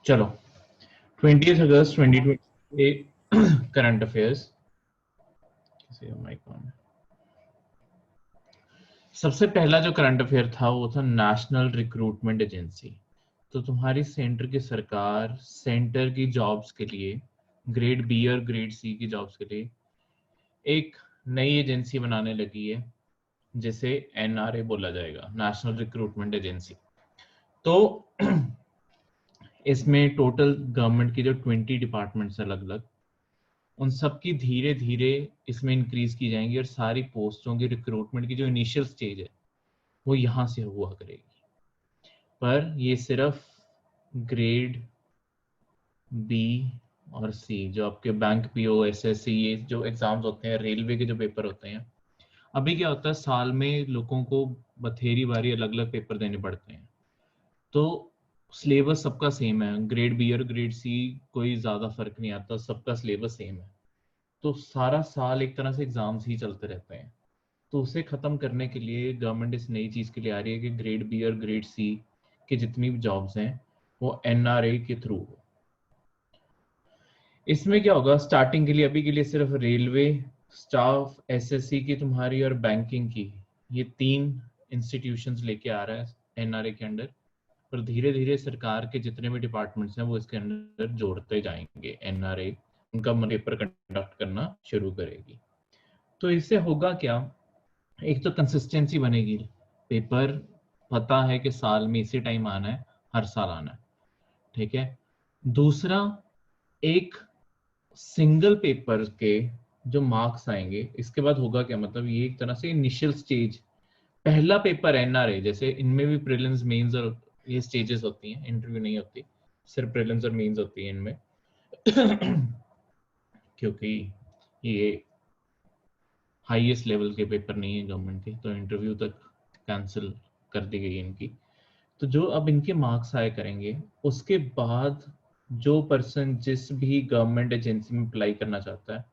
चलो 20 अगस्त 2020 current affairs. सबसे पहला जो करंट अफेयर था वो था नेशनल रिक्रूटमेंट एजेंसी। तो तुम्हारी सेंटर की सरकार सेंटर की जॉब्स के लिए, ग्रेड बी और ग्रेड सी की जॉब्स के लिए एक नई एजेंसी बनाने लगी है जिसे एनआरए बोला जाएगा, नेशनल रिक्रूटमेंट एजेंसी। तो इसमें टोटल गवर्नमेंट की जो 20 डिपार्टमेंट्स अलग अलग, उन सब की धीरे धीरे इसमें इंक्रीज की जाएंगी और सारी पोस्टों की रिक्रूटमेंट की जो इनिशियल स्टेज है वो यहाँ से हुआ करेगी। पर ये सिर्फ ग्रेड बी और सी, जो आपके बैंक पीओ एसएससी, ये जो एग्जाम्स होते हैं, रेलवे के जो पेपर होते हैं, अभी क्या होता है साल में लोगों को बथेरी बारी अलग अलग पेपर देने पड़ते हैं। तो सिलेबस सबका सेम है, ग्रेड बी और ग्रेड सी कोई ज्यादा फर्क नहीं आता, सबका सिलेबस सेम है। तो सारा साल एक तरह से एग्जाम्स ही चलते रहते हैं। तो उसे खत्म करने के लिए गवर्नमेंट इस नई चीज के लिए आ रही है कि ग्रेड बी और ग्रेड सी की जितनी भी जॉब्स हैं वो एनआरए के थ्रू हो। इसमें क्या होगा, स्टार्टिंग के लिए अभी के लिए सिर्फ रेलवे स्टाफ, एसएससी की तुम्हारी और बैंकिंग की, ये 3 इंस्टीट्यूशंस लेके आ रहा है एनआरए के अंडर। पर धीरे धीरे सरकार के जितने भी डिपार्टमेंट्स हैं वो इसके अंदर जोड़ते जाएंगे, एनआरए उनका पेपर कंडक्ट करना शुरू करेगी। तो इससे होगा क्या, एक तो कंसिस्टेंसी बनेगी, पेपर पता है कि साल में इसी टाइम आना है, हर साल आना है, ठीक है। दूसरा, एक सिंगल पेपर के जो मार्क्स आएंगे, इसके बाद होगा क्या, मतलब ये एक तरह से इनिशियल स्टेज, पहला पेपर एनआरए जैसे इनमें भी प्रीलिम्स मेंस और ये स्टेजेस होती हैं, इंटरव्यू नहीं होती, सिर्फ प्रीलिम्स और मेंस होती है इनमें क्योंकि ये हाईएस्ट लेवल के पेपर नहीं है गवर्नमेंट के, तो इंटरव्यू तक कैंसिल कर दी गई इनकी। तो जो अब इनके मार्क्स आया करेंगे, उसके बाद जो पर्सन जिस भी गवर्नमेंट एजेंसी में अप्लाई करना चाहता है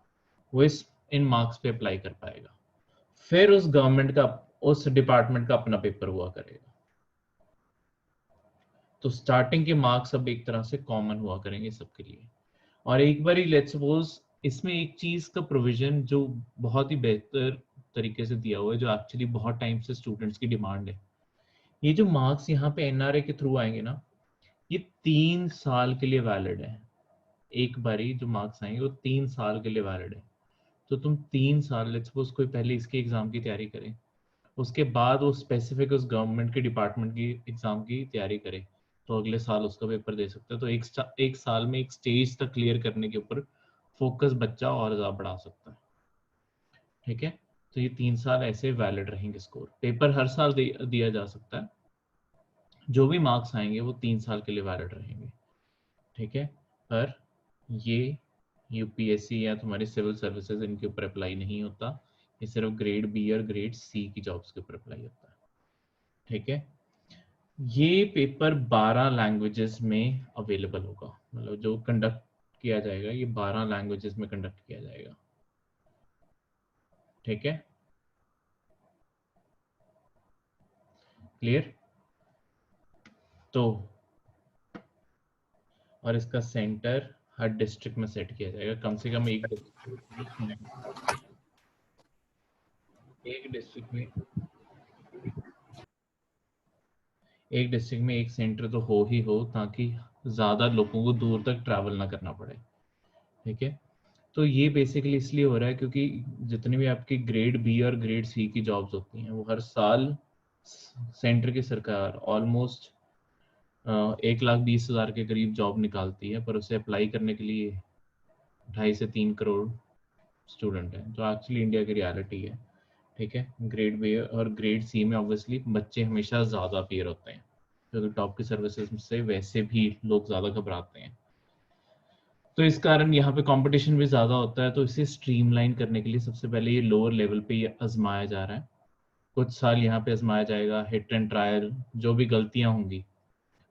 वो इस इन मार्क्स पे अप्लाई कर पाएगा। फिर उस गवर्नमेंट का, उस डिपार्टमेंट का अपना पेपर हुआ करेगा। तो स्टार्टिंग के मार्क्स अब एक तरह से कॉमन हुआ करेंगे सबके लिए। और एक बार ही लेट्स सपोज इसमें एक चीज का प्रोविजन जो बहुत ही बेहतर तरीके से दिया हुआ है, जो एक्चुअली बहुत टाइम से स्टूडेंट्स की डिमांड है, ये जो मार्क्स यहाँ पे एनआरए के थ्रू आएंगे ना, ये 3 साल के लिए वैलिड है। एक बारी जो मार्क्स आएंगे वो 3 साल के लिए वैलिड है। तो तुम 3 साल, लेट्स सपोज कोई पहले इसके एग्जाम की तैयारी करे, उसके बाद वो स्पेसिफिक उस गवर्नमेंट के डिपार्टमेंट की एग्जाम की तैयारी करे, तो अगले साल उसका पेपर दे सकता है। तो एक साल में एक स्टेज तक क्लियर करने के ऊपर फोकस बच्चा और ज्यादा बढ़ा सकता है, ठीक है। तो ये 3 साल ऐसे वैलिड रहेंगे स्कोर, पेपर हर साल दिया जा सकता है, जो भी मार्क्स आएंगे वो 3 साल के लिए वैलिड रहेंगे, ठीक है। पर ये यूपीएससी या तुम्हारी सिविल सर्विसेज इनके ऊपर अप्लाई नहीं होता, ये सिर्फ ग्रेड बी और ग्रेड सी की जॉब्स के ऊपर अप्लाई होता है, ठीक है। ये पेपर 12 लैंग्वेजेस में अवेलेबल होगा, मतलब जो कंडक्ट किया जाएगा ये 12 लैंग्वेजेस में कंडक्ट किया जाएगा, ठीक है। क्लियर। तो और इसका सेंटर हर डिस्ट्रिक्ट में सेट किया जाएगा, कम से कम एक डिस्ट्रिक्ट में एक डिस्ट्रिक्ट में एक सेंटर तो हो ही हो, ताकि ज्यादा लोगों को दूर तक ट्रैवल ना करना पड़े, ठीक है। तो ये बेसिकली इसलिए हो रहा है क्योंकि जितनी भी आपकी ग्रेड बी और ग्रेड सी की जॉब्स होती हैं वो हर साल सेंटर की सरकार ऑलमोस्ट 1,20,000 के करीब जॉब निकालती है, पर उसे अप्लाई करने के लिए 2.5 से 3 करोड़ स्टूडेंट हैं, जो एक्चुअली इंडिया की रियलिटी है, ठीक है। ग्रेड बी और ग्रेड सी में ऑब्वियसली बच्चे हमेशा ज़्यादा अपीयर होते हैं, क्योंकि टॉप की सर्विसेज से वैसे भी लोग ज़्यादा घबराते हैं। तो इस कारण यहाँ पे कंपटीशन भी ज़्यादा होता है। तो इसे स्ट्रीमलाइन करने के लिए सबसे पहले ये लोअर लेवल पे ये आजमाया जा रहा है, कुछ साल यहाँ पे आजमाया जाएगा, हिट एंड ट्रायल, जो भी गलतियां होंगी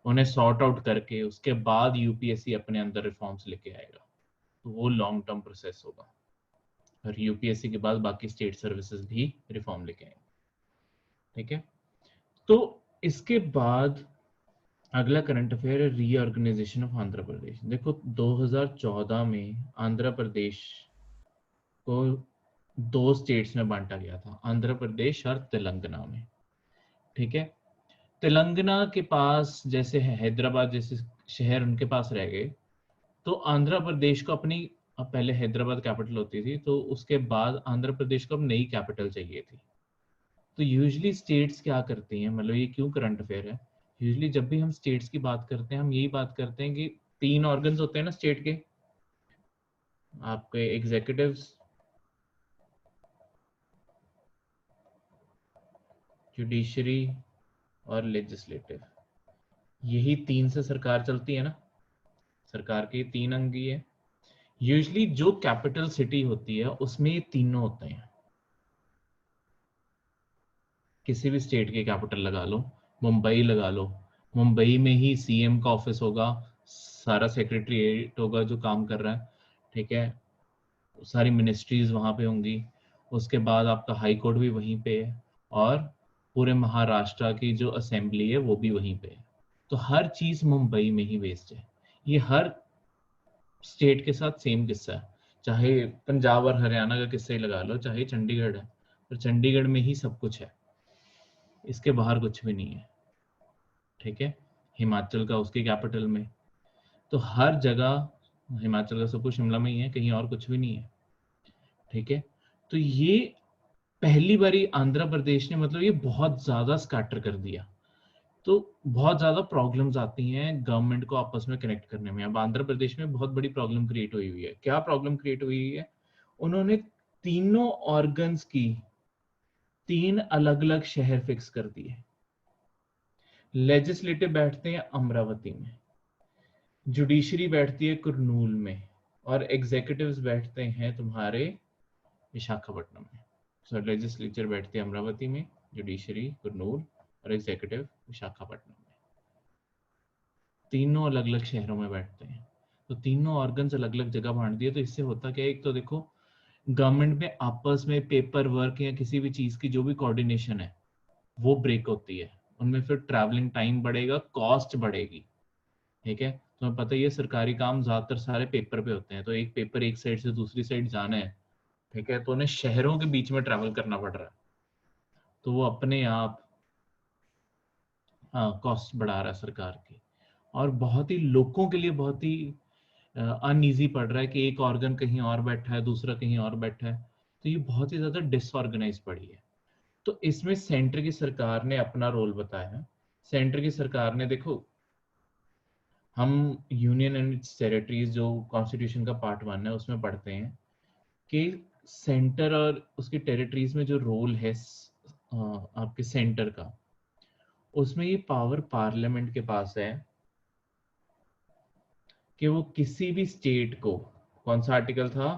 उन्हें सॉर्ट आउट करके उसके बाद यूपीएससी अपने अंदर रिफॉर्म्स लेके आएगा। तो वो लॉन्ग टर्म प्रोसेस होगा, और यूपीएससी के बाद बाकी स्टेट सर्विसेज भी रिफॉर्म लेके आएंगे, ठीक है। तो इसके बाद अगला करंट अफेयर है रीऑर्गेनाइजेशन ऑफ आंध्र प्रदेश। देखो 2014 में आंध्र प्रदेश को दो स्टेट्स में बांटा गया था, आंध्र प्रदेश और तेलंगाना में। ठीक है, तेलंगाना के पास जैसे है हैदराबाद जैसे शहर उनके पास रह गए, तो आंध्र प्रदेश को अपनी, अब पहले हैदराबाद कैपिटल होती थी, तो उसके बाद आंध्र प्रदेश को अब नई कैपिटल चाहिए थी। तो यूजुअली स्टेट्स क्या करती हैं, मतलब ये क्यों करंट अफेयर है, यूजुअली जब भी हम स्टेट्स की बात करते हैं हम यही बात करते हैं कि तीन ऑर्गन्स होते हैं ना स्टेट के, आपके एग्जीक्यूटिव्स, जुडिशरी और लेजिस्लेटिव, यही तीन से सरकार चलती है ना, सरकार के तीन अंग ही है। यूजुअली जो कैपिटल सिटी होती है उसमें ये तीनों होते हैं। किसी भी स्टेट के कैपिटल लगा लो, मुंबई लगा लो, मुंबई में ही सीएम का ऑफिस होगा, सारा सेक्रेटरीट होगा जो काम कर रहा है, ठीक है, सारी मिनिस्ट्रीज वहां पे होंगी, उसके बाद आपका हाई कोर्ट भी वहीं पे है, और पूरे महाराष्ट्र की जो असेंबली है वो भी वहीं पे है। तो हर चीज मुंबई में ही बेस्ड है। ये हर स्टेट के साथ सेम किस्सा है, चाहे पंजाब और हरियाणा का किस्सा ही लगा लो, चाहे चंडीगढ़ है, पर चंडीगढ़ में ही सब कुछ है, इसके बाहर कुछ भी नहीं है। ठीक है, हिमाचल का उसकी कैपिटल में, तो हर जगह हिमाचल का सब कुछ शिमला में ही है, कहीं और कुछ भी नहीं है। ठीक है, तो ये पहली बारी आंध्र प्रदेश ने, मतलब ये बहुत ज्यादा स्कैटर कर दिया, तो बहुत ज्यादा प्रॉब्लम्स आती हैं गवर्नमेंट को आपस में कनेक्ट करने में। अब आंध्र प्रदेश में बहुत बड़ी प्रॉब्लम क्रिएट हुई हुई है। क्या प्रॉब्लम क्रिएट हुई हुई है, उन्होंने तीनों ऑर्गन्स की तीन अलग अलग शहर फिक्स कर दिए। लेजिस्लेटिव बैठते हैं अमरावती में, जुडिशरी बैठती है कुरनूल में, और एग्जीक्यूटिव्स बैठते हैं तुम्हारे विशाखापट्टनम में। सो लेजिस्लेचर बैठती है अमरावती में, जुडिशरी कुरनूल, और एग्जीक्यूटिव विशाखापट्टनम में। तीनों अलग अलग शहरों में बैठते हैं, तो तीनों ऑर्गन्स अलग अलग जगह बांट दिए। तो इससे होता क्या है, एक तो देखो गवर्नमेंट में आपस में पेपर वर्क या किसी भी चीज की जो भी कोऑर्डिनेशन है वो ब्रेक होती है, उनमें फिर ट्रैवलिंग टाइम बढ़ेगा, कॉस्ट बढ़ेगी। ठीक है, तुम्हें पता ही है सरकारी काम ज्यादातर सारे पेपर पे होते हैं, तो एक पेपर एक साइड से दूसरी साइड जाना है, ठीक है, तो उन्हें शहरों के बीच में ट्रैवल करना पड़ रहा है, तो वो अपने आप कॉस्ट बढ़ा रहा है सरकार की, और बहुत ही लोगों के लिए बहुत ही अनईजी पड़ रहा है कि एक ऑर्गन कहीं और बैठा है, दूसरा कहीं और बैठा है, तो ये बहुत ही ज्यादा डिसऑर्गेनाइज पड़ी है। तो इसमें सेंटर की सरकार ने अपना रोल बताया है। सेंटर की सरकार ने, देखो हम यूनियन एंड इट्स टेरिटरीज जो कॉन्स्टिट्यूशन का पार्ट 1 है उसमें पढ़ते हैं कि सेंटर और उसकी टेरिटरीज में जो रोल है आपके सेंटर का, उसमें ये पावर पार्लियामेंट के पास है कि वो किसी भी स्टेट को, कौन सा आर्टिकल था,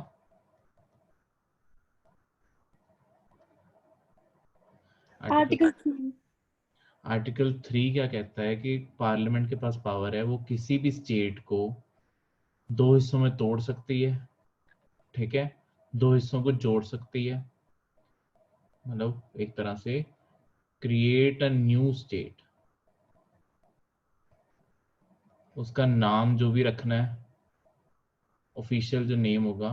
आर्टिकल आर्टिकल आर्टिकल 3 क्या कहता है कि पार्लियामेंट के पास पावर है, वो किसी भी स्टेट को दो हिस्सों में तोड़ सकती है, ठीक है, दो हिस्सों को जोड़ सकती है, मतलब एक तरह से क्रिएट अ न्यू स्टेट, उसका नाम जो भी रखना है, ऑफिशियल जो नेम होगा,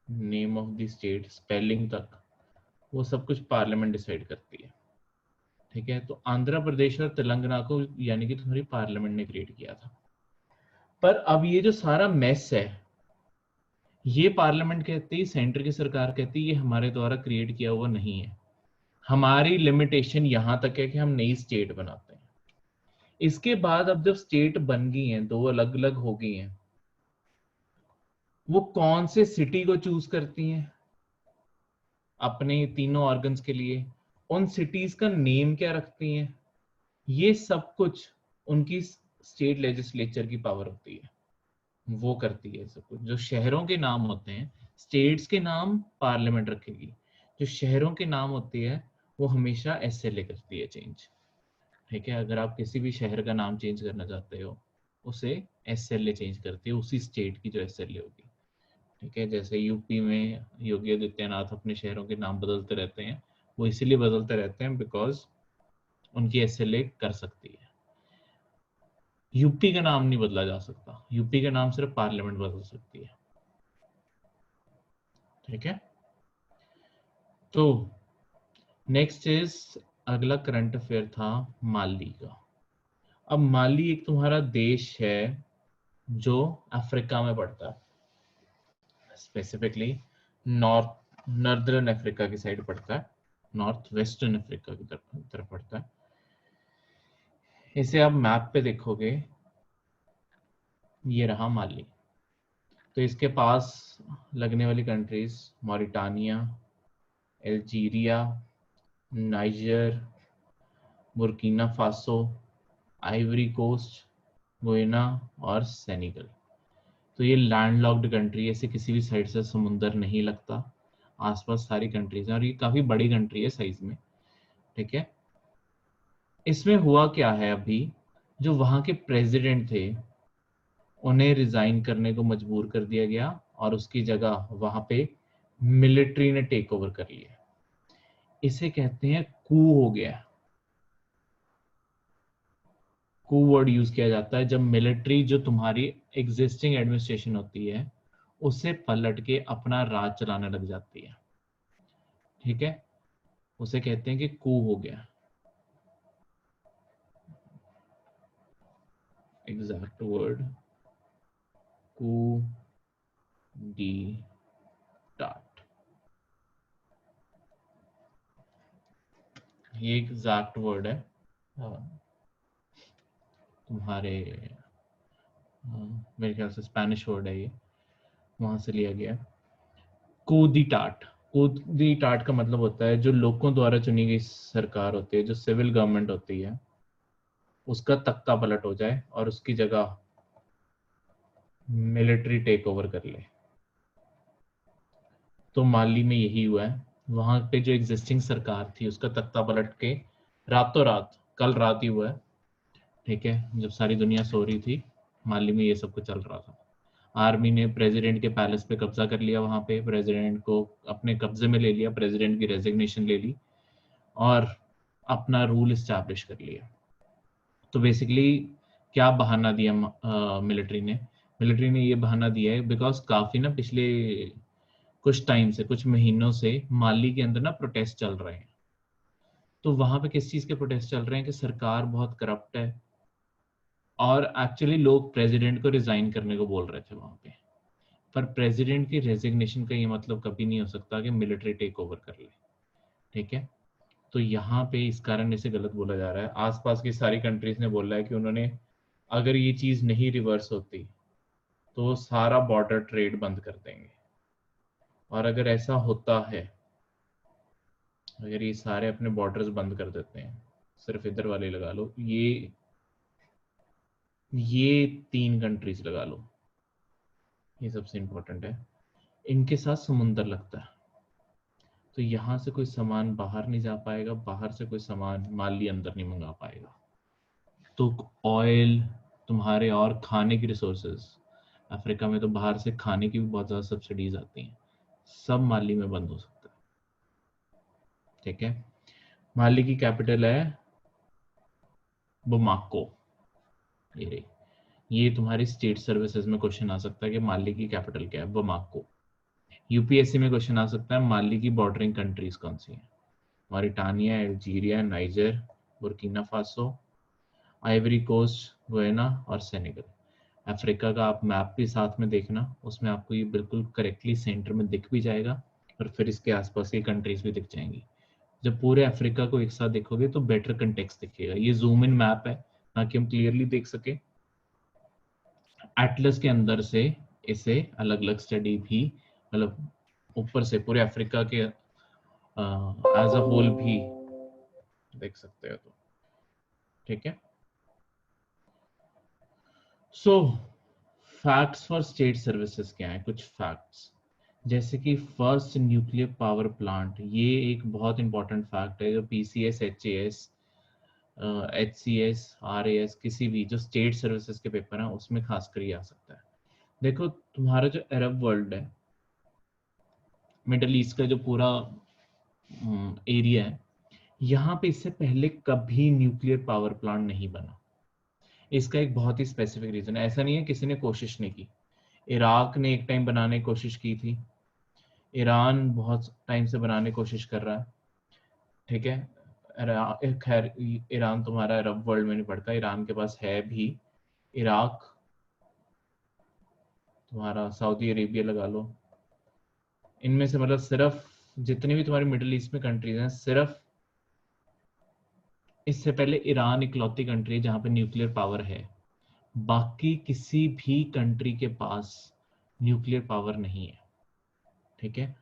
name of the state, spelling तक, वो सब कुछ पार्लियामेंट डिसाइड करती है। ठीक है, तो आंध्र प्रदेश और तेलंगाना को यानी कि तुम्हारी पार्लियामेंट ने क्रिएट किया था। पर अब ये जो सारा मेस है, ये पार्लियामेंट कहती है, सेंटर की सरकार कहती है ये हमारे द्वारा क्रिएट किया हुआ नहीं है, हमारी लिमिटेशन यहां तक है कि हम नई स्टेट बनाते हैं। इसके बाद अब जब स्टेट बन गई हैं, दो अलग अलग हो गई हैं, वो कौन से सिटी को चूज करती हैं अपने तीनों ऑर्गन्स के लिए, उन सिटीज का नेम क्या रखती हैं, ये सब कुछ उनकी स्टेट लेजिस्लेचर की पावर होती है, वो करती है सब कुछ। जो शहरों के नाम होते हैं, स्टेट्स के नाम पार्लियामेंट रखेगी, जो शहरों के नाम होती है वो हमेशा एसएलए करती है चेंज। ठीक है, अगर आप किसी भी शहर का नाम चेंज करना चाहते हो, उसे एसएलए चेंज करती है, उसी स्टेट की जो एसएलए होगी। ठीक है, जैसे यूपी में योगी आदित्यनाथ अपने शहरों के नाम बदलते रहते हैं, वो इसीलिए बदलते रहते हैं बिकॉज उनकी एसएलए कर सकती है। यूपी का नाम नहीं बदला जा सकता, यूपी का नाम सिर्फ पार्लियामेंट बदल सकती है। ठीक है, तो नेक्स्ट इज, अगला करंट अफेयर था माली का। अब माली एक तुम्हारा देश है जो अफ्रीका में पड़ता है, स्पेसिफिकली नॉर्दर्न अफ्रीका की साइड पड़ता है, नॉर्थ वेस्टर्न अफ्रीका की तरफ पड़ता है। इसे आप मैप पे देखोगे, ये रहा माली। तो इसके पास लगने वाली countries Mauritania, Algeria, Niger, Burkina Faso, Ivory Coast, Guyana और सेनेगल। तो ये लैंडलॉक्ड कंट्री है, इसे किसी भी साइड से समुंदर नहीं लगता, आसपास सारी कंट्रीज हैं और ये काफी बड़ी कंट्री है साइज में। ठीक है, इसमें हुआ क्या है, अभी जो वहां के प्रेसिडेंट थे उन्हें रिजाइन करने को मजबूर कर दिया गया और उसकी जगह वहां पे मिलिट्री ने टेक ओवर कर लिया। इसे कहते हैं कू हो गया। कू वर्ड यूज किया जाता है जब मिलिट्री, जो तुम्हारी एग्जिस्टिंग एडमिनिस्ट्रेशन होती है, उसे पलट के अपना राज चलाने लग जाती है। ठीक है, उसे कहते हैं कि कू हो गया। एग्जैक्ट वर्ड कू डी टाट, ये एग्जैक्ट वर्ड है। तुम्हारे मेरे ख्याल से स्पेनिश वर्ड है ये, वहां से लिया गया। कू दी टाट, कू दी टाट का मतलब होता है जो लोगों द्वारा चुनी गई सरकार होती है, जो सिविल गवर्नमेंट होती है, उसका तख्ता पलट हो जाए और उसकी जगह मिलिट्री टेक ओवर कर ले। तो माली में यही हुआ है, वहां पे जो एग्जिस्टिंग सरकार थी उसका तख्ता पलट के रातों रात, कल रात ही हुआ है। ठीक है, जब सारी दुनिया सो रही थी, माली में ये सब कुछ चल रहा था। आर्मी ने प्रेसिडेंट के पैलेस पे कब्जा कर लिया, वहां पे प्रेसिडेंट को अपने कब्जे में ले लिया, प्रेसिडेंट की रेजिग्नेशन ले ली और अपना रूल इस्टेब्लिश कर लिया। तो बेसिकली क्या बहाना दिया मिलिट्री ने ये बहाना दिया है, बिकॉज काफी ना पिछले कुछ टाइम से, कुछ महीनों से माली के अंदर ना प्रोटेस्ट चल रहे हैं। तो वहां पे किस चीज के प्रोटेस्ट चल रहे हैं कि सरकार बहुत करप्ट है, और एक्चुअली लोग प्रेसिडेंट को रिजाइन करने को बोल रहे थे वहां पे। पर प्रेसिडेंट की रेजिग्नेशन का ये मतलब कभी नहीं हो सकता कि मिलिट्री टेक ओवर कर ले। ठीक है, तो यहाँ पे इस कारण इसे गलत बोला जा रहा है। आसपास की सारी कंट्रीज ने बोला है कि उन्होंने, अगर ये चीज नहीं रिवर्स होती तो वो सारा बॉर्डर ट्रेड बंद कर देंगे। और अगर ऐसा होता है, अगर ये सारे अपने बॉर्डर्स बंद कर देते हैं, सिर्फ इधर वाले लगा लो, ये 3 कंट्रीज लगा लो, ये सबसे इंपॉर्टेंट है, इनके साथ समुंदर लगता है। तो यहाँ से कोई सामान बाहर नहीं जा पाएगा, बाहर से कोई सामान माली अंदर नहीं मंगा पाएगा। तो ऑयल, तुम्हारे और खाने की रिसोर्सेज, अफ्रीका में तो बाहर से खाने की भी बहुत ज्यादा सब्सिडीज आती हैं, सब माली में बंद हो सकता है। ठीक है, माली की कैपिटल है बमाको। ये रही। ये तुम्हारी स्टेट सर्विसेज में क्वेश्चन आ सकता है कि माली की कैपिटल क्या है, बमाको। यूपीएससी में क्वेश्चन आ सकता है माली की बॉर्डरिंग कंट्रीज कौन सी हैं, Mauritania, Algeria, Niger, Burkina Faso, Ivory Coast, Guyana और सेनेगल। अफ्रीका का आप मैप भी साथ में देखना, उसमें आपको ये बिल्कुल करेक्टली सेंटर में दिख भी जाएगा और फिर इसके आसपास की कंट्रीज भी दिख जाएंगी। जब पूरे अफ्रीका को एक साथ देखोगे तो बेटर कंटेक्स्ट दिखेगा। ये जूम इन मैप है ताकि हम क्लियरली देख सके। एटलस के अंदर से इसे अलग अलग स्टडी भी, मतलब ऊपर से पूरे अफ्रीका के एज अ होल भी देख सकते हो। तो ठीक है, सो फैक्ट्स फॉर स्टेट सर्विसेज क्या है, कुछ फैक्ट्स, जैसे कि फर्स्ट न्यूक्लियर पावर प्लांट, ये एक बहुत इंपॉर्टेंट फैक्ट है जो पीसीएस, एचएएस, एचसीएस, आरएएस, किसी भी जो स्टेट सर्विसेज के पेपर हैं उसमें खासकर ये आ सकता है। देखो, तुम्हारा जो अरब वर्ल्ड है, मिडल ईस्ट का जो पूरा एरिया है, यहाँ पे इससे पहले कभी न्यूक्लियर पावर प्लांट नहीं बना। इसका एक बहुत ही स्पेसिफिक रीजन है, ऐसा नहीं है किसी ने कोशिश नहीं की। इराक ने एक टाइम बनाने की कोशिश की थी, ईरान बहुत टाइम से बनाने की कोशिश कर रहा है, ठीक है। खैर ईरान तुम्हारा अरब वर्ल्ड में नहीं पड़ता, ईरान के पास है भी। इराक, तुम्हारा सऊदी अरेबिया लगा लो, इनमें से मतलब सिर्फ जितनी भी तुम्हारी मिडिल ईस्ट में कंट्रीज हैं, सिर्फ इससे पहले ईरान इकलौती कंट्री है जहां पे न्यूक्लियर पावर है, बाकी किसी भी कंट्री के पास न्यूक्लियर पावर नहीं है, ठीक है।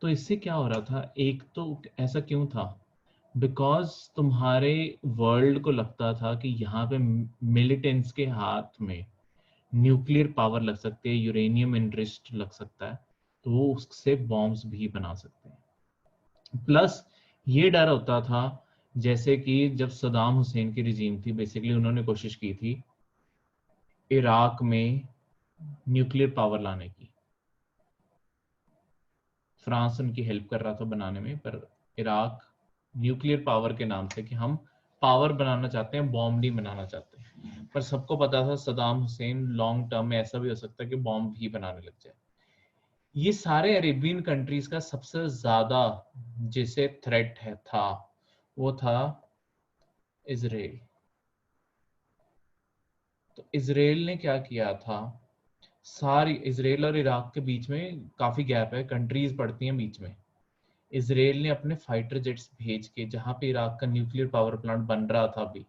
तो इससे क्या हो रहा था, एक तो ऐसा क्यों था, बिकॉज तुम्हारे वर्ल्ड को लगता था कि यहाँ पे मिलिटेंट्स के हाथ में न्यूक्लियर पावर लग सकती है, यूरेनियम एनरिच्ड लग सकता है, तो वो उससे बॉम्ब्स भी बना सकते हैं। प्लस ये डर होता था, जैसे कि जब सदाम हुसैन की रिजीम थी, बेसिकली उन्होंने कोशिश की थी इराक में न्यूक्लियर पावर लाने की, फ्रांस उनकी हेल्प कर रहा था बनाने में, पर इराक न्यूक्लियर पावर के नाम से कि हम पावर बनाना चाहते हैं, बॉम्ब नहीं बनाना चाहते, पर सबको पता था सदाम हुसैन लॉन्ग टर्म में ऐसा भी हो सकता है कि बॉम्ब भी बनाने लग जाए। ये सारे अरेबियन कंट्रीज का सबसे ज्यादा जिसे थ्रेट है था, वो था इजराइल। तो इजराइल ने क्या किया था, सारी इजराइल और इराक के बीच में काफी गैप है, कंट्रीज पड़ती हैं बीच में, इजराइल ने अपने फाइटर जेट्स भेज के जहां पे इराक का न्यूक्लियर पावर प्लांट बन रहा था अभी,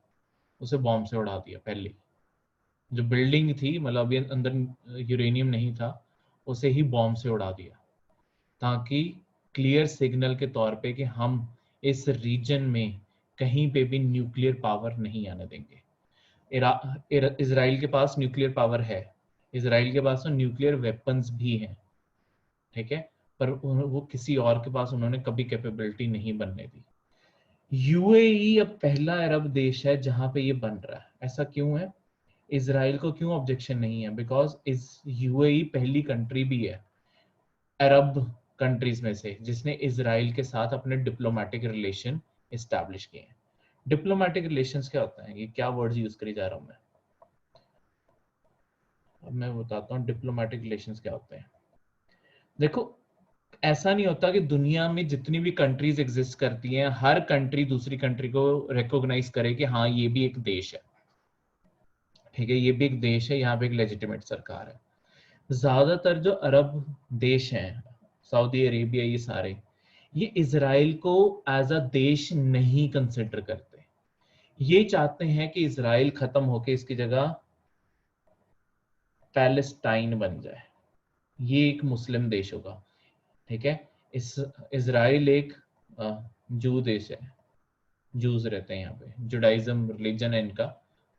उसे बॉम्ब से उड़ा दिया। पहले जो बिल्डिंग थी, मतलब अभी अंदर यूरेनियम नहीं था, उसे ही बॉम्ब से उड़ा दिया, ताकि क्लियर सिग्नल के तौर पे कि हम इस रीजन में कहीं पे भी न्यूक्लियर पावर नहीं आने देंगे। इजराइल के पास न्यूक्लियर पावर है, इजराइल के पास तो न्यूक्लियर वेपन्स भी हैं, ठीक है, पर वो किसी और के पास उन्होंने कभी कैपेबिलिटी नहीं बनने दी। यूएई अब पहला अरब देश है जहां पे ये बन रहा है। ऐसा क्यों है, इजराइल को क्यों ऑब्जेक्शन नहीं है, बिकॉज इस यूएई पहली कंट्री भी है अरब कंट्रीज में से जिसने इजराइल के साथ अपने डिप्लोमेटिक रिलेशन एस्टैब्लिश किए हैं। डिप्लोमेटिक रिलेशंस क्या होता है, ये क्या वर्ड्स यूज करी जा रहा हूं मैं, अब मैं बताता हूँ डिप्लोमेटिक रिलेशंस क्या होते हैं। देखो, ऐसा नहीं होता कि दुनिया में जितनी भी कंट्रीज एग्जिस्ट करती हैं, हर कंट्री दूसरी कंट्री को रिकॉग्नाइज करे कि हाँ ये भी एक देश है, ठीक है, ये भी एक देश है, यहाँ पे एक लेजिटिमेट सरकार है। ज्यादातर जो अरब देश हैं, सऊदी अरेबिया, ये सारे, ये इजराइल को एज अ देश नहीं कंसिडर करते। ये चाहते हैं कि इजराइल खत्म होके इसकी जगह पैलेस्टाइन बन जाए, ये एक मुस्लिम देश होगा, ठीक है। इस इजराइल एक जू देश है, जूस रहते हैं यहाँ पे, जुडाइज्म रिलीजन है इनका,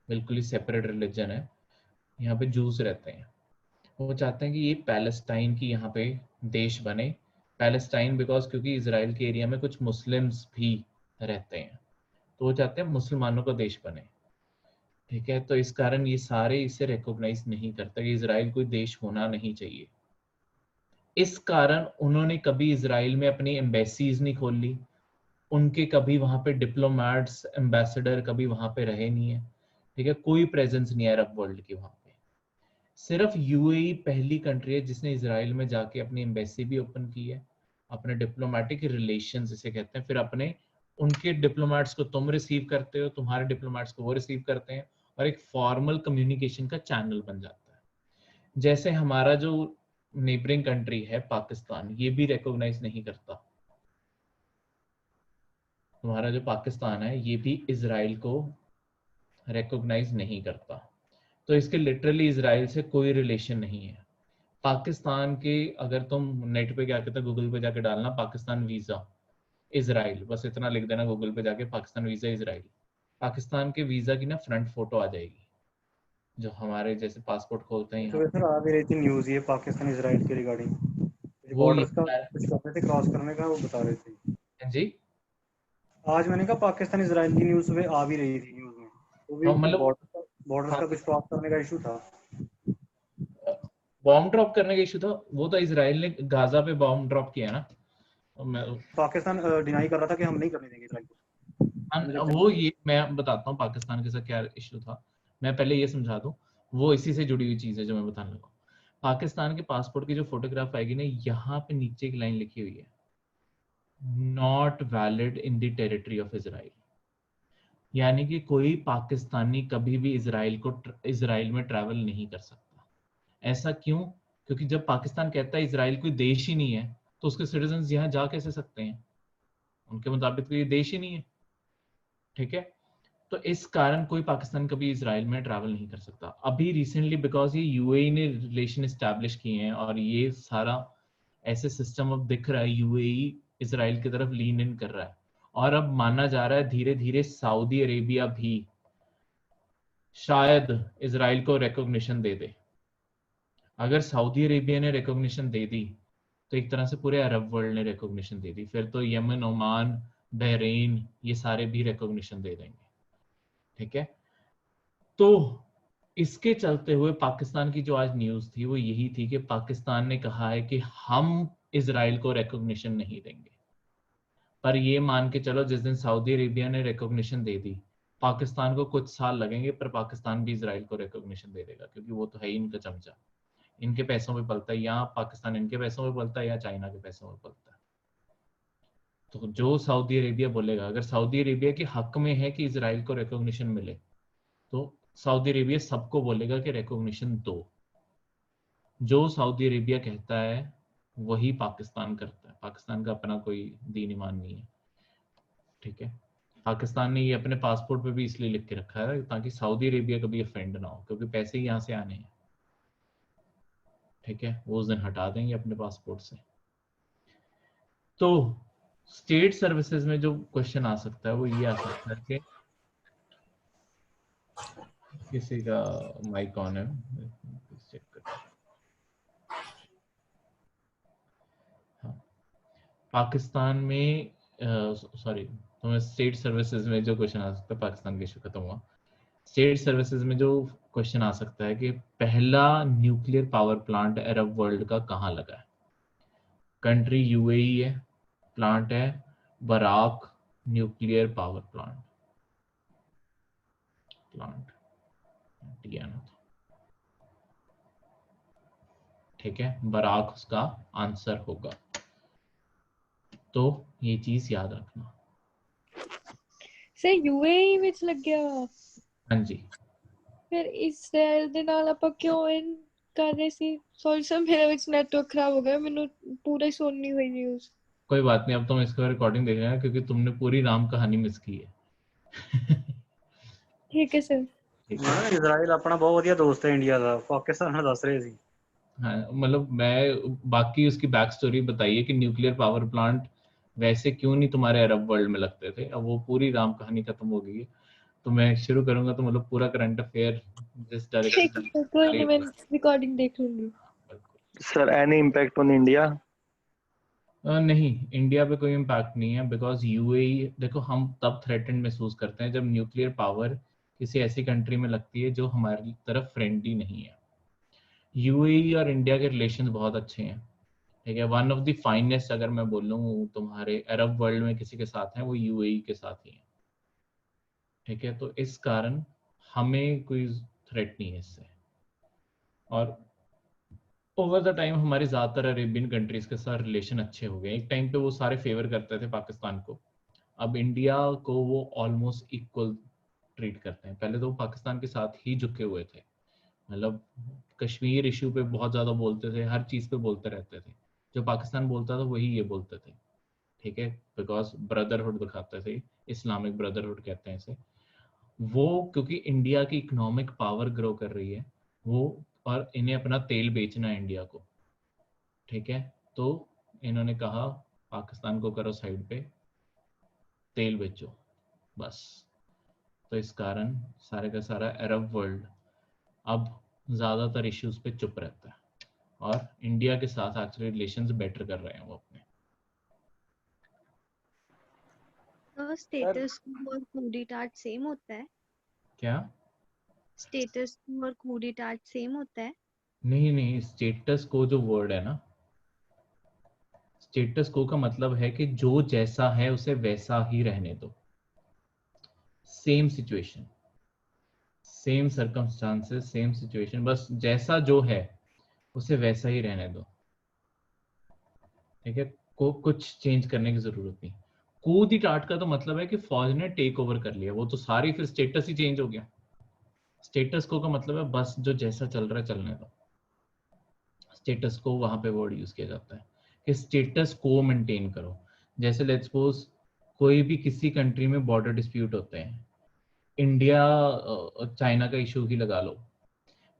बिल्कुल ही सेपरेट रिलीजन है, यहाँ पे जूस रहते हैं। वो चाहते हैं कि ये पैलेस्टाइन की यहाँ पे देश बने, पैलेस्टाइन बिकॉज क्योंकि इजराइल के एरिया में कुछ मुस्लिम्स भी रहते हैं, तो वो चाहते हैं मुसलमानों का देश बने, ठीक है। तो इस कारण ये सारे इसे रिकॉग्नाइज नहीं करते कि इजराइल कोई देश होना नहीं चाहिए। इस कारण उन्होंने कभी इजराइल में अपनी एम्बेसीज नहीं खोल ली, उनके कभी वहां पे डिप्लोमेट्स एम्बेसडर कभी वहां पे रहे नहीं है, ठीक है, कोई प्रेजेंस नहीं है अरब वर्ल्ड की वहां पे। सिर्फ यूएई पहली कंट्री है जिसने इजराइल में जाके अपनी एम्बेसी भी ओपन की है, अपने डिप्लोमेटिक रिलेशंस इसे कहते हैं, फिर अपने उनके डिप्लोमेट्स को तुम रिसीव करते हो, तुम्हारे डिप्लोमेट्स को वो रिसीव करते हैं, और एक फॉर्मल कम्युनिकेशन का चैनल बन जाता है। जैसे हमारा जो नेबरिंग कंट्री है पाकिस्तान, ये भी रिकॉग्नाइज नहीं करता, तुम्हारा जो पाकिस्तान है ये भी इजराइल को रिकॉग्नाइज नहीं करता। तो इसके लिटरली इजराइल से कोई रिलेशन नहीं है। पाकिस्तान के, अगर तुम नेट पे क्या कहते हैं, गूगल पे जाके डालना पाकिस्तान वीजा इजराइल, बस इतना लिख देना गूगल पे जाके, पाकिस्तान वीजा इजराइल, पाकिस्तान के वीजा की ना फ्रंट फोटो आ जाएगी, जो हमारे जैसे पासपोर्ट खोलते हैं यहाँ तो पे। सर आ भी रही थी न्यूज़ ये पाकिस्तान इसराइल के रिगार्डिंग, वो ये बॉर्डर्स का कुछ कर रहे थे, क्रॉस करने का वो बता रहे थे। जी, आज मैंने कहा पाकिस्तान इसराइल की न्यूज़ सुबह आ भी रही थी न्यूज़ में, वो भी हाँ, मतलब बॉर्डर्स का कुछ क्रॉस करने का इशू था। बॉम्ब ड्रॉप करने का इशू था, वो तो इजराइल ने गाजा पे बॉम्ब ड्रॉप किया ना। मैं पाकिस्तान डिनाई कर रहा था कि हम नहीं करने देंगे इसराइल को। मैंने जब चेक वो ये मैं बताता हूँ पाकिस्तान के साथ क्या इशू था। मैं पहले ये समझा दूं, वो इसी से जुड़ी हुई चीज है जो मैं बताने लगा। पाकिस्तान के पासपोर्ट की जो फोटोग्राफ आएगी ना, यहाँ पे नीचे एक लाइन लिखी हुई है, not valid in the territory of Israel. यानी कि कोई पाकिस्तानी कभी भी इजराइल में ट्रैवल नहीं कर सकता। ऐसा क्यों? क्योंकि जब पाकिस्तान कहता है इजराइल कोई देश ही नहीं है, तो उसके सिटीजन यहाँ जा कैसे सकते हैं? उनके मुताबिक तो ये देश ही नहीं है। ठीक है, तो इस कारण कोई पाकिस्तान कभी इजराइल में ट्रैवल नहीं कर सकता। अभी रिसेंटली बिकॉज ये यूएई ने रिलेशन एस्टैब्लिश किए हैं और ये सारा ऐसे सिस्टम अब दिख रहा है, यूएई इजराइल की तरफ लीन इन कर रहा है, और अब माना जा रहा है धीरे धीरे सऊदी अरेबिया भी शायद इजराइल को रिकॉग्निशन दे दे। अगर सऊदी अरेबिया ने रिकॉग्निशन दे दी तो एक तरह से पूरे अरब वर्ल्ड ने रिकॉग्निशन दे दी, फिर तो यमन, ओमान, बहरीन, ये सारे भी रिकॉग्निशन दे देंगे। ठीक है, तो इसके चलते हुए पाकिस्तान की जो आज न्यूज थी वो यही थी कि पाकिस्तान ने कहा है कि हम इजराइल को रिकॉग्निशन नहीं देंगे। पर ये मान के चलो, जिस दिन सऊदी अरेबिया ने रिकॉग्निशन दे दी, पाकिस्तान को कुछ साल लगेंगे पर पाकिस्तान भी इजराइल को रिकॉग्निशन दे देगा, क्योंकि वो तो है ही इनका चमचा, इनके पैसों में पलता है। या पाकिस्तान इनके पैसों में पलता है या चाइना के पैसों में पलता है। तो जो सऊदी अरेबिया बोलेगा, अगर सऊदी अरेबिया के हक में है कि इजराइल को रिकॉग्निशन मिले, तो सऊदी अरेबिया सबको बोलेगा कि रिकॉग्निशन दो। जो सऊदी अरेबिया कहता है वही पाकिस्तान करता है। पाकिस्तान का अपना कोई दीन ईमान नहीं है। ठीक है, पाकिस्तान ने ये अपने पासपोर्ट पे भी इसलिए लिख के रखा है ताकि सऊदी अरेबिया कभी ऑफेंड ना हो, क्योंकि पैसे ही यहाँ से आने हैं। ठीक है, वो उस दिन हटा देंगे अपने पासपोर्ट से। तो स्टेट सर्विसेज में जो क्वेश्चन आ सकता है वो ये आ सकता है कि किसी का माइक ऑन है, चेक कर। हाँ, पाकिस्तान में सॉरी, तो मैं स्टेट सर्विसेज में जो क्वेश्चन आ सकता है, पाकिस्तान का इशू खत्म हुआ। स्टेट सर्विसेज में जो क्वेश्चन आ सकता है कि पहला nuclear power plant Arab world का कहाँ लगा है? कंट्री यूएई है, प्लांट है बराक न्यूक्लियर पावर प्लांट। दिया ना था। ठीक है, बराक उसका आंसर होगा, तो ये चीज याद रखना। सर यूएई ਵਿੱਚ ਲੱਗਿਆ हाँ जी, ਫਿਰ ਇਜ਼ਰਾਈਲ ਦੇ ਨਾਲ ਆਪਾਂ ਕਿਉਂ ਇਨ ਕਰ ਰਹੇ ਸੀ? ਸੌਰੀ ਸਰ, मेरे ਵਿੱਚ नेटवर्क खराब हो गया, ਮੈਨੂੰ पूरा ही सुन नहीं हुई न्यूज़। कोई बात नहीं, अब तुम इसका रिकॉर्डिंग देख लेना क्योंकि तुमने पूरी राम कहानी मिस की है। ठीक है सर। ठीक है, इजराइल अपना बहुत ਵਧੀਆ ਦੋਸਤ ਹੈ ਇੰਡੀਆ ਦਾ, ਪਾਕਿस्तान ਨਾਲ ਦੱਸ ਰਹੇ ਸੀ। हाँ, मतलब मैं बाकी उसकी बैक स्टोरी बताइए कि न्यूक्लियर पावर प्लांट वैसे क्यों नहीं तुम्हारे अरब वर्ल्ड में लगते थे। अब वो पूरी राम कहानी खत्म हो गई है, तो मैं शुरू करूंगा तो मतलब पूरा करंट अफेयर जिस ठीक है, कोई नहीं, मैं रिकॉर्डिंग देख लूंगी। Sir any impact on India? नहीं, इंडिया पे कोई इम्पैक्ट नहीं है, बिकॉज यूएई, देखो हम तब थ्रेटेंड महसूस करते हैं जब न्यूक्लियर पावर किसी ऐसी कंट्री में लगती है जो हमारी तरफ फ्रेंडली नहीं है। यूएई और इंडिया के रिलेशन बहुत अच्छे हैं। ठीक है, वन ऑफ द फाइनेस्ट अगर मैं बोलूँ तुम्हारे अरब वर्ल्ड में किसी के साथ है वो यूएई के साथ ही है। ठीक है, तो इस कारण हमें कोई थ्रेट नहीं है इससे। और ओवर द टाइम हमारे ज्यादातर अरेबियन कंट्रीज के साथ रिलेशन अच्छे हो गए। एक टाइम पे वो सारे फेवर करते थे पाकिस्तान को, अब इंडिया को वो ऑलमोस्ट इक्वल ट्रीट करते हैं। पहले तो वो पाकिस्तान के साथ ही झुके हुए थे, मतलब कश्मीर इशू पे बहुत ज्यादा बोलते थे, हर चीज पे बोलते रहते थे। जो पाकिस्तान बोलता था वही ये बोलते थे। ठीक है, बिकॉज ब्रदरहुड दिखाते थे, इस्लामिक ब्रदरहुड कहते हैं इसे। वो क्योंकि इंडिया की इकोनॉमिक पावर ग्रो कर रही है वो, और इन्हें अपना तेल बेचना है इंडिया को। ठीक है, तो इन्होंने कहा पाकिस्तान को करो साइड पे, तेल बेचो बस। तो इस कारण सारे का सारा अरब वर्ल्ड अब ज्यादातर इश्यूज पे चुप रहता है और इंडिया के साथ एक्चुअली रिलेशंस बेटर कर रहे हैं वो अपने। स्टेटस और कूडी टाट सेम होता है? क्या स्टेटस और कूडी टाट सेम होता है? नहीं नहीं, स्टेटस को जो वर्ड है ना, स्टेटस को का मतलब है कि जो जैसा है उसे वैसा ही रहने दो, same situation. Same circumstances, same situation, बस जैसा जो है उसे वैसा ही रहने दो, ठीक है। कुछ चेंज करने की जरूरत नहीं। कूद ही टाट का तो मतलब है कि फौज ने टेक ओवर कर लिया, वो तो सारी फिर स्टेटस ही चेंज हो गया। स्टेटस को का मतलब है बस जो जैसा चल रहा है चलने दो। स्टेटस को वहां पे वर्ड यूज किया जाता है कि स्टेटस को मेंटेन करो। जैसे लेट्स सपोज कोई भी किसी कंट्री में बॉर्डर डिस्प्यूट होते हैं, इंडिया चाइना का इशू ही लगा लो,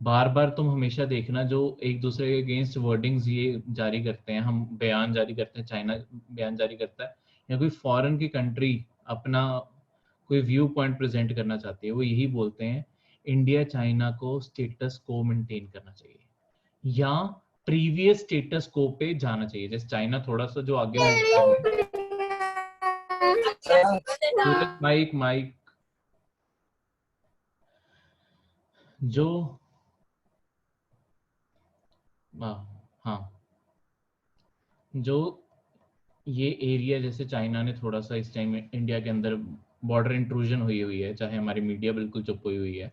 बार बार तुम हमेशा देखना जो एक दूसरे के अगेंस्ट वर्डिंग्स ये जारी करते हैं, हम बयान जारी करते हैं, चाइना बयान जारी करता है, या कोई फॉरेन की कंट्री अपना कोई व्यू पॉइंट प्रेजेंट करना चाहती है, वो यही बोलते हैं इंडिया चाइना को स्टेटस को मेंटेन करना चाहिए या प्रीवियस स्टेटस को पे जाना चाहिए। जैसे चाइना थोड़ा सा जो आगे मूव कर रहा है, सूरज माइक माइक जो हाँ, जो ये एरिया जैसे चाइना ने थोड़ा सा इस टाइम इंडिया के अंदर बॉर्डर इंट्रूजन हुई हुई है, चाहे हमारी मीडिया बिल्कुल चुप हुई हुई है,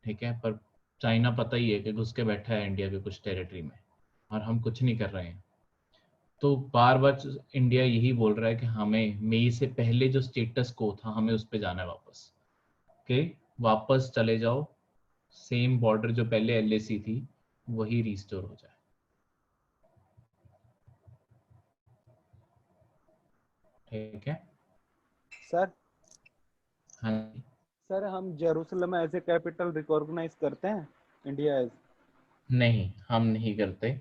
ठीक है, पर चाइना पता ही है कि घुस के बैठा है इंडिया के कुछ टेरिटरी में और हम कुछ नहीं कर रहे हैं। तो बार बार इंडिया यही बोल रहा है कि हमें मई से पहले जो स्टेटस को था हमें उस पर जाना है वापस, कि वापस चले जाओ, सेम बॉर्डर जो पहले एलएसी थी वही रिस्टोर हो जाए, ठीक है। सर हाँ जी। सर हम Jerusalem as a capital recognise करते हैं इंडिया एज? नहीं, हम नहीं करते।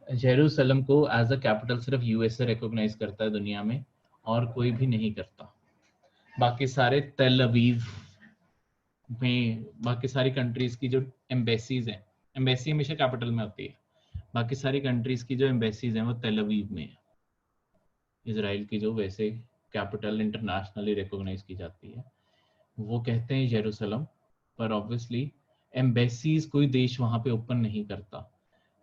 जेरूसलम को एज अ कैपिटल सिर्फ यूएसए रिकॉग्नाइज करता है दुनिया में, और कोई भी नहीं करता। बाकी सारे तेल अवीव में, बाकी सारी कंट्रीज की जो एम्बेसीज हैं, एम्बेसी हमेशा कैपिटल में होती है, बाकी सारी कंट्रीज की जो एम्बेसीज हैं वो तेल अवीव में है। इसराइल की जो वैसे कैपिटल इंटरनेशनली रिकॉग्नाइज की जाती है वो कहते हैं जेरूसलम, पर ऑब्वियसली एम्बेसीज कोई देश वहां पे ओपन नहीं करता,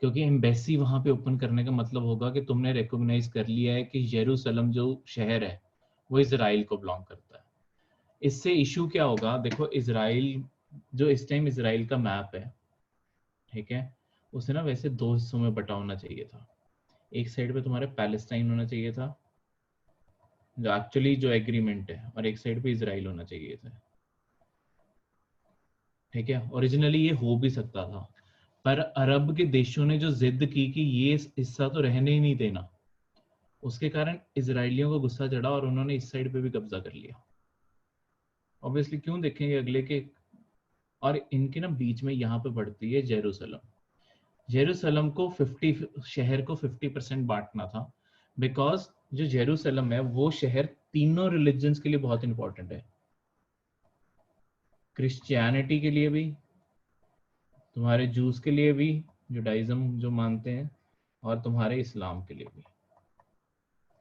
क्योंकि एम्बेसी वहां पे ओपन करने का मतलब होगा कि तुमने रिकॉग्नाइज कर लिया है कि जेरूसलम जो शहर है वो इसराइल को बिलोंग करता है। इससे इशू क्या होगा, देखो इसराइल जो इस टाइम इसराइल का मैप है, ठीक है, उसे ना वैसे दो हिस्सों में बटा होना चाहिए था। एक साइड पे तुम्हारे पैलेस्टाइन होना चाहिए था जो एक्चुअली जो एग्रीमेंट है, और एक साइड पे इसराइल होना चाहिए था, ठीक है। ओरिजिनली ये हो भी सकता था, पर अरब के देशों ने जो जिद की कि ये हिस्सा तो रहने ही नहीं देना, उसके कारण इजरायलियों को गुस्सा चढ़ा और उन्होंने इस साइड पे भी कब्जा कर लिया। ऑब्वियसली क्यों देखेंगे अगले के, और इनके ना बीच में यहाँ पे बढ़ती है जेरूसलम। जेरूसलम को 50 शहर को 50% बांटना था, बिकॉज जो जेरूसलम है वो शहर तीनों रिलीजन्स के लिए बहुत इंपॉर्टेंट है, क्रिश्चियनिटी के लिए भी, तुम्हारे जूस के लिए भी, जुडाइज्म जो मानते हैं, और तुम्हारे इस्लाम के लिए भी,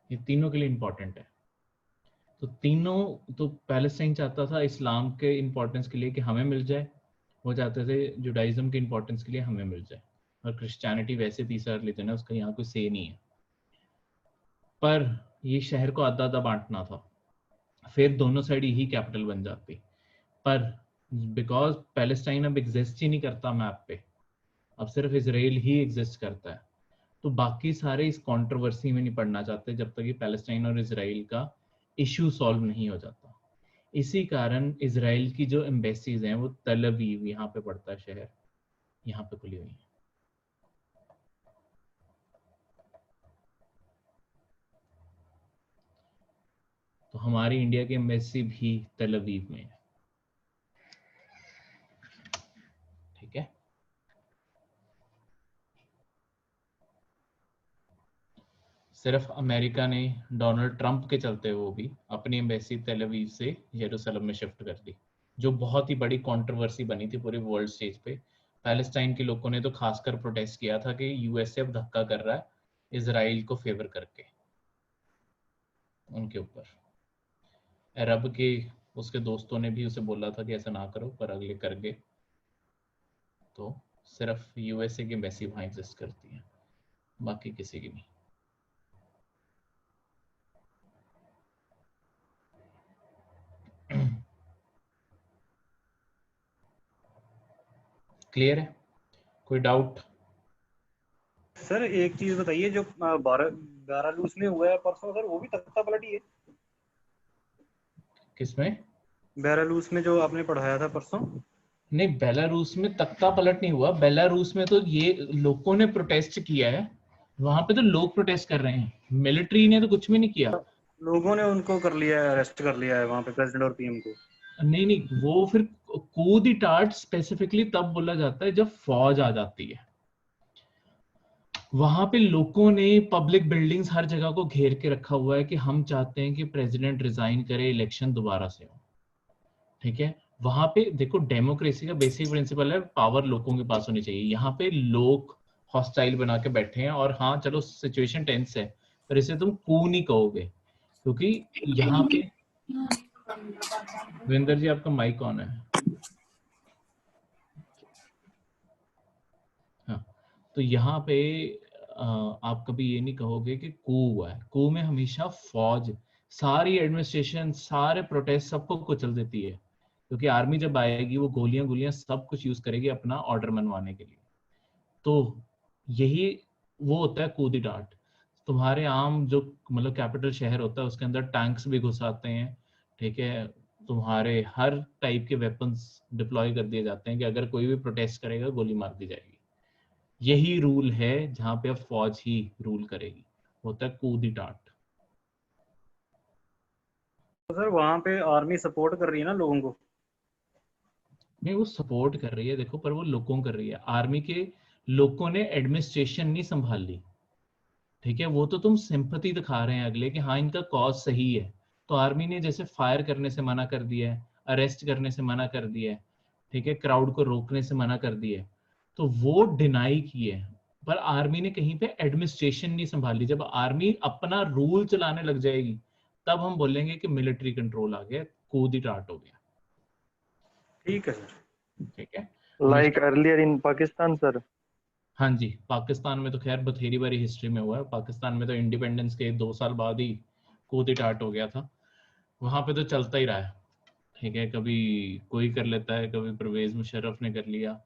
ये तीनों के लिए इंपॉर्टेंट है। तो तीनों, तो पैलेस्टाइन चाहता था इस्लाम के इंपॉर्टेंस के लिए कि हमें मिल जाए, वो चाहते थे जुडाइज्म के इंपॉर्टेंस के लिए हमें मिल जाए, और क्रिश्चियनिटी वैसे तीसरा रिलीजन है, उसका यहाँ कोई से नहीं है। पर ये शहर को आधा आधा बांटना था, फिर दोनों साइड यही कैपिटल बन जाती, पर बिकॉज पैलेस्टाइन अब एग्जिस्ट ही नहीं करता मैप पे, अब सिर्फ इसराइल ही एग्जिस्ट करता है, तो बाकी सारे इस कंट्रोवर्सी में नहीं पड़ना चाहते जब तक ये पैलेस्टाइन और इसराइल का इशू सॉल्व नहीं हो जाता। इसी कारण इसराइल की जो एम्बेसीज हैं वो तल अवीव यहाँ पे पड़ता है शहर, यहाँ पे खुली हुई है। तो हमारी इंडिया की एम्बेसी भी तल अवीव में है, ठीक है। सिर्फ अमेरिका ने डोनाल्ड ट्रंप के चलते वो भी अपनी एम्बेसी तेल अवीव से यरूशलेम में शिफ्ट कर दी, जो बहुत ही बड़ी कंट्रोवर्सी बनी थी पूरे वर्ल्ड स्टेज पे। पैलेस्टाइन के लोगों ने तो खासकर प्रोटेस्ट किया था कि यूएसए अब धक्का कर रहा है इसराइल को फेवर करके उनके ऊपर। अरब के उसके दोस्तों ने भी उसे बोला था कि ऐसा ना करो, पर अगले कर गए। तो सिर्फ यूएसए की एम्बेसी वहां एग्जिस्ट करती है, बाकी किसी की नहीं। क्लियर है? कोई डाउट? सर एक चीज बताइए, जो बेलारूस में हुआ है परसों, सर वो भी तख्ता पलटी है? किसमें? बेलारूस में जो आपने पढ़ाया था परसों। नहीं, बेलारूस में तख्ता पलट नहीं हुआ। बेलारूस में तो ये लोगों ने प्रोटेस्ट किया है, वहां पे तो लोग प्रोटेस्ट कर रहे हैं, मिलिट्री ने तो कुछ भी नहीं किया। लोगों ने उनको कर लिया है, अरेस्ट कर लिया है वहां पे, प्रेसिडेंट और पीएम को। नहीं नहीं, वो फिर कूद टाट स्पेसिफिकली तब बोला जाता है जब फौज आ जाती है। वहां पे लोगों ने पब्लिक बिल्डिंग्स हर जगह को घेर के रखा हुआ है कि हम चाहते हैं कि प्रेसिडेंट रिजाइन करे, इलेक्शन दोबारा से हो। ठीक है, वहां पे देखो, डेमोक्रेसी का बेसिक प्रिंसिपल है पावर लोगों के पास होनी चाहिए। यहाँ पे लोग हॉस्टाइल बना के बैठे हैं, और हाँ चलो सिचुएशन टेंस है, पर इसे तुम कू नहीं कहोगे, क्योंकि यहाँ पे वीरेंद्र जी आपका माइक ऑन है। हाँ, तो यहाँ पे आप कभी ये नहीं कहोगे कि कू हुआ है। कू में हमेशा फौज सारी एडमिनिस्ट्रेशन, सारे प्रोटेस्ट सबको कुचल देती है, क्योंकि आर्मी जब आएगी वो गोलियां गोलियां सब कुछ यूज करेगी अपना ऑर्डर मनवाने के लिए। तो यही वो होता है कूद डाट। तुम्हारे आम जो मतलब कैपिटल शहर होता है उसके अंदर टैंक्स भी घुस आते हैं। ठीक है, तुम्हारे हर टाइप के वेपन्स डिप्लॉय कर दिए जाते हैं कि अगर कोई भी प्रोटेस्ट करेगा गोली मार दी जाएगी। यही रूल है जहां पे अब फौज ही रूल करेगी, होता है कूद डाट। तो सर वहां पे आर्मी सपोर्ट कर रही है ना लोगों को? नहीं, वो सपोर्ट कर रही है देखो, पर वो लोगों कर रही है। आर्मी के लोगों ने एडमिनिस्ट्रेशन नहीं संभाल ली। ठीक है, वो तो तुम सिंपैथी दिखा रहे हैं अगले कि हाँ इनका कॉज सही है, तो आर्मी ने जैसे फायर करने से मना कर दिया है, अरेस्ट करने से मना कर दिया है, ठीक है, क्राउड को रोकने से मना कर दिया है, तो वो डिनाई की है। पर आर्मी ने कहीं पे एडमिनिस्ट्रेशन नहीं संभाली। जब आर्मी अपना रूल चलाने लग जाएगी तब हम बोलेंगे कि मिलिट्री कंट्रोल आ गया, कूद टाट हो गया। ठीक है सर। ठीक है, Like earlier in Pakistan, sir. हाँ जी, पाकिस्तान में तो खैर बथेरी बारी हिस्ट्री में हुआ है। पाकिस्तान में तो इंडिपेंडेंस के 2 साल बाद ही कूद टाट हो गया था। वहां पे तो चलता ही रहा है। ठीक है, कभी कोई कर लेता है, कभी परवेज मुशर्रफ ने कर लिया।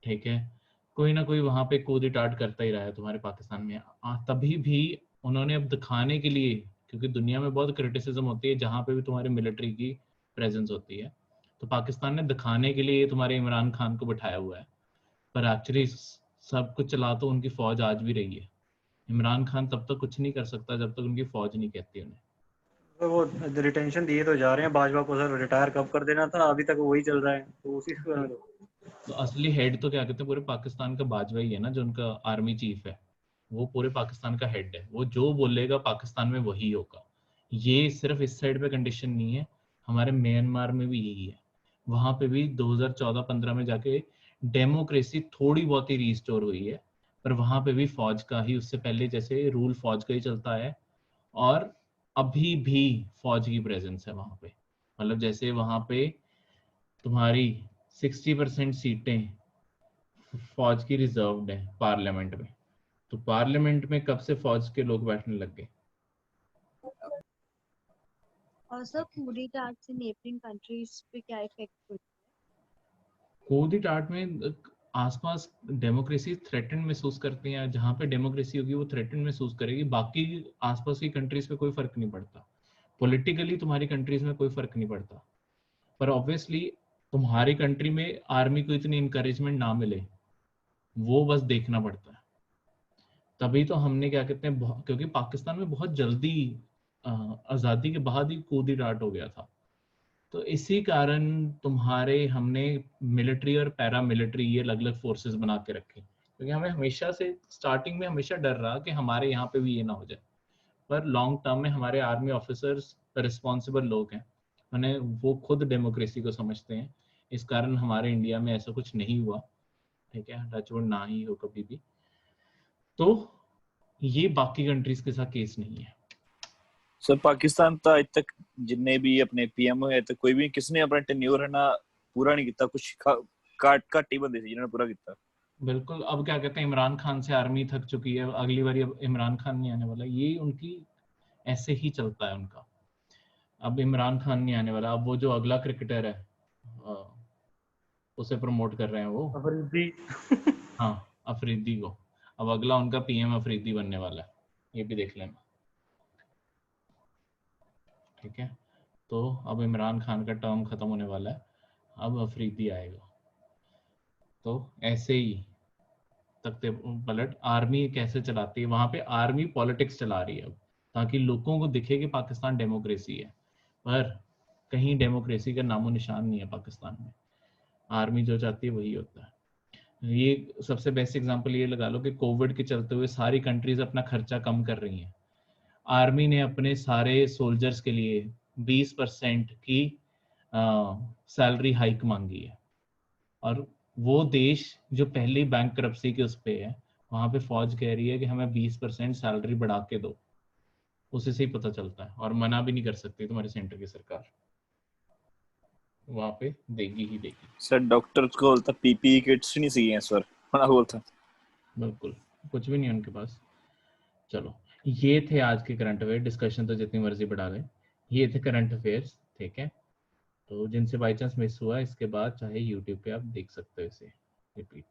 ठीक है, कोई ना कोई वहां पे कूद टाट करता ही रहा है तुम्हारे पाकिस्तान में। तभी भी उन्होंने अब दिखाने के लिए, क्योंकि दुनिया में बहुत क्रिटिसिज्म होती है जहां पे भी तुम्हारी मिलिट्री की प्रेजेंस होती है, तो पाकिस्तान ने दिखाने के लिए तुम्हारे इमरान खान को बिठाया हुआ है, पर एक्चुअली सब कुछ चला तो उनकी फौज आज भी रही है। इमरान खान तब तक कुछ नहीं कर सकता जब तक उनकी फौज नहीं कहती उन्हें। तो वो रिटेंशन दिए तो जा रहे हैं भाजपा को सर, रिटायर कब कर देना था, अभी तक वही चल रहा है, तो उसी से तो असली हेड तो क्या कहते हैं पूरे पाकिस्तान का, बाजवा ही है ना, जो उनका आर्मी चीफ है। वो पूरे पाकिस्तान का हेड है, वो जो बोलेगा पाकिस्तान में वही होगा। ये सिर्फ इस साइड पे कंडीशन नहीं है, हमारे म्यांमार में भी यही है। वहां पे भी 2014-15 में जाके डेमोक्रेसी थोड़ी बहुत ही रिस्टोर हुई है, पर वहां पे भी फौज का ही, उससे पहले जैसे रूल फौज का ही चलता है, और अभी भी फौज की प्रेजेंस है वहां पे। मतलब जैसे वहां पे तुम्हारी 60% सीटें फौज की रिजर्व्ड है पार्लियामेंट में, तो पार्लियामेंट में कब से फौज के लोग बैठने लग गए। और सर पूरी टाट से नेबरिंग कंट्रीज पे क्या इफेक्ट पड़ता कूद टाट में आसपास डेमोक्रेसी थ्रेटन महसूस करती हैं। जहां पे डेमोक्रेसी होगी वो थ्रेटन महसूस करेगी, बाकी आसपास की कंट्रीज पे कोई फर्क नहीं पड़ता। पॉलिटिकली तुम्हारी कंट्रीज में कोई फर्क नहीं पड़ता, पर ऑब्वियसली तुम्हारी कंट्री में आर्मी को इतनी इंकरेजमेंट ना मिले, वो बस देखना पड़ता है। तभी तो हमने क्या कहते हैं, क्योंकि पाकिस्तान में बहुत जल्दी आजादी के बाद ही कूद टाट हो गया था, तो इसी कारण तुम्हारे हमने मिलिट्री और पैरा मिलिट्री ये अलग अलग फोर्सेस बना के रखे, क्योंकि हमें हमेशा से स्टार्टिंग में हमेशा डर रहा कि हमारे यहाँ पे भी ये ना हो जाए। पर लॉन्ग टर्म में हमारे आर्मी ऑफिसर्स रिस्पॉन्सिबल लोग हैं, उन्हें वो खुद डेमोक्रेसी को समझते हैं, इस कारण हमारे इंडिया में ऐसा कुछ नहीं हुआ। ठीक है, टचवुड ना ही हो कभी भी। तो ये बाकी कंट्रीज के साथ केस नहीं है। सर पाकिस्तान तो आज तक जिन्ने भी अपने पीएम होए तो कोई भी किसने अपना टेन्योर है ना पूरा नहीं किया, कुछ घट ही बंदे सी जिन्होंने पूरा किया। बिल्कुल, अब क्या कहते हैं, इमरान खान से आर्मी थक चुकी है, अगली बार अब इमरान खान नहीं आने वाला, ये उनकी ऐसे ही चलता है उनका। अब इमरान खान नहीं आने वाला, अब वो जो अगला क्रिकेटर है उसे प्रमोट कर रहे हैं वो। अफरीदी। हाँ, अफरीदी को। अब अगला उनका पीएम अफरीदी बनने वाला है, ये भी देख लेना। ठीक है, तो अब इमरान खान का टर्म खत्म होने वाला है, अब अफरीदी आएगा। तो ऐसे ही तख्ते पलट आर्मी कैसे चलाती है, वहां पे आर्मी पॉलिटिक्स चला रही है अब, ताकि लोगों को दिखे कि पाकिस्तान डेमोक्रेसी है, पर कहीं डेमोक्रेसी का नामो निशान नहीं है पाकिस्तान में। आर्मी जो चाहती है वही होता है। ये सबसे बेस्ट एग्जांपल ये लगा लो कि कोविड के चलते हुए सारी कंट्रीज अपना खर्चा कम कर रही हैं, आर्मी ने अपने सारे सोल्जर्स के लिए 20% की सैलरी हाइक मांगी है, और वो देश जो पहले बैंक करप्सी के उस पे है, वहां पे फौज कह रही है कि हमें 20% सैलरी बढ़ा के दो। उसी से ही पता चलता है, और मना भी नहीं कर सकती तुम्हारे सेंटर की सरकार, वहां पे देगी ही देगी। सर डॉक्टर को बोलता पीपीई किट्स नहीं चाहिए इस बार, मना बोलता। बिल्कुल कुछ भी नहीं उनके पास। चलो, ये थे आज के करंट अफेयर। डिस्कशन तो जितनी मर्जी बढ़ा लें, ये थे करंट अफेयर्स। ठीक है, तो जिनसे बाई चांस मिस हुआ, इसके बाद चाहे यूट्यूब पे आप देख सकते हो इसे रिपीट।